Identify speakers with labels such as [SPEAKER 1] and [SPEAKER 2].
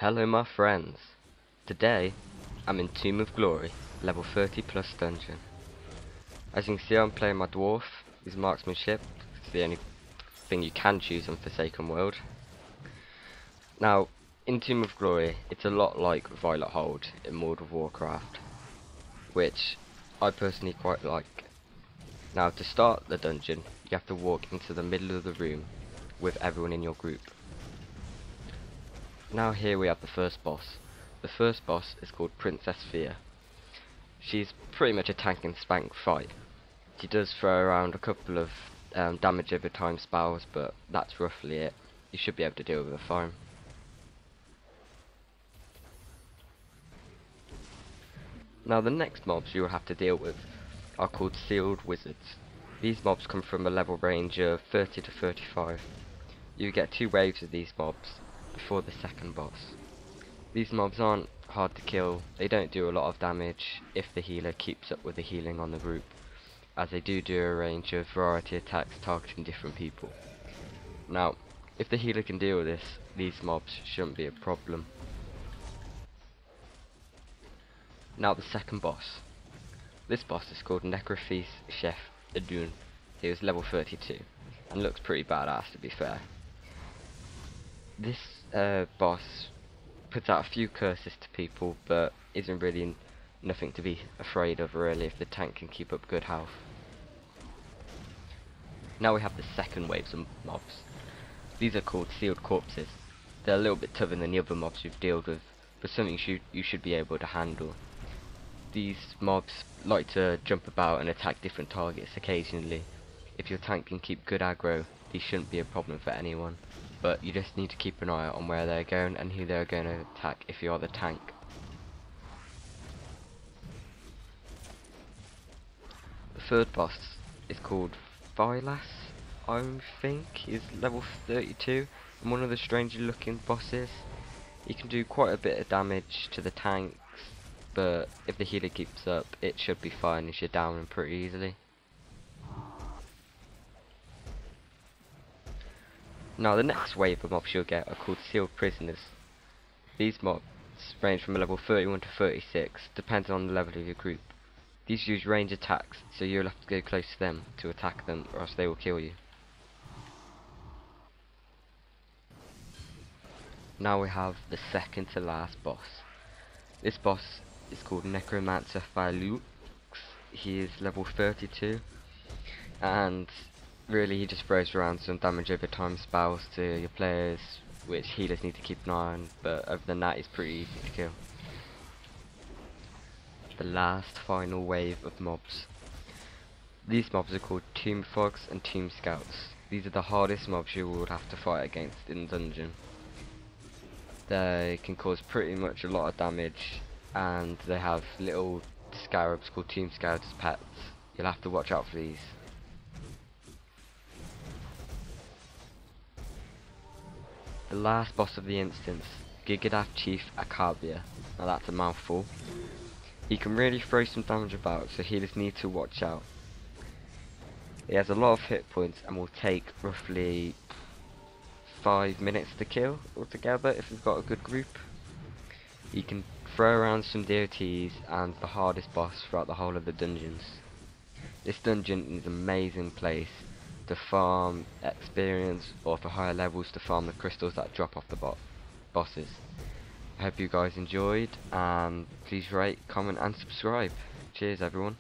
[SPEAKER 1] Hello my friends, today I'm in Tomb of Glory, level 30 plus dungeon. As you can see, I'm playing my dwarf. His marksmanship, it's the only thing you can choose on Forsaken World. Now, in Tomb of Glory, it's a lot like Violet Hold in World of Warcraft, which I personally quite like. Now, to start the dungeon, you have to walk into the middle of the room with everyone in your group. Now here we have the first boss. The first boss is called Princess Fear. She's pretty much a tank and spank fight. She does throw around a couple of damage over time spells, but that's roughly it. You should be able to deal with her fine. Now the next mobs you will have to deal with are called Sealed Wizards. These mobs come from a level range of 30 to 35. You get 2 waves of these mobs before the second boss. These mobs aren't hard to kill, they don't do a lot of damage if the healer keeps up with the healing on the group, as they do a range of variety attacks targeting different people. Now, if the healer can deal with this, these mobs shouldn't be a problem. Now the second boss. This boss is called Necrophis Chef Adun. He was level 32 and looks pretty badass, to be fair. This boss puts out a few curses to people, but isn't really nothing to be afraid of really if the tank can keep up good health. Now we have the second waves of mobs. These are called Sealed Corpses. They're a little bit tougher than the other mobs you've dealt with, but something you should be able to handle. These mobs like to jump about and attack different targets occasionally. If your tank can keep good aggro, these shouldn't be a problem for anyone, but you just need to keep an eye on where they're going and who they're going to attack if you are the tank. The third boss is called Vilas, I think. He's level 32 and one of the stranger looking bosses. He can do quite a bit of damage to the tanks, but if the healer keeps up, it should be fine. You should down him pretty easily. Now the next wave of mobs you'll get are called Sealed Prisoners. These mobs range from level 31 to 36, depending on the level of your group. These use range attacks, so you'll have to go close to them to attack them, or else they will kill you. Now we have the second to last boss. This boss is called Necromancer Phylux. He is level 32, and really he just throws around some damage over time spells to your players, which healers need to keep an eye on, but other than that he's pretty easy to kill. The last final wave of mobs. These mobs are called Tomb Fogs and Tomb Scouts. These are the hardest mobs you will have to fight against in the dungeon. They can cause pretty much a lot of damage, and they have little scarabs called Tomb Scouts as pets. You'll have to watch out for these. The last boss of the instance, Gigadaf Chief Akabia. Now that's a mouthful. He can really throw some damage about, so healers need to watch out. He has a lot of hit points and will take roughly 5 minutes to kill altogether if you've got a good group. He can throw around some DOTs and the hardest boss throughout the whole of the dungeons. This dungeon is an amazing place to farm experience, or for higher levels to farm the crystals that drop off the bosses. I hope you guys enjoyed, and please rate, comment and subscribe. Cheers everyone.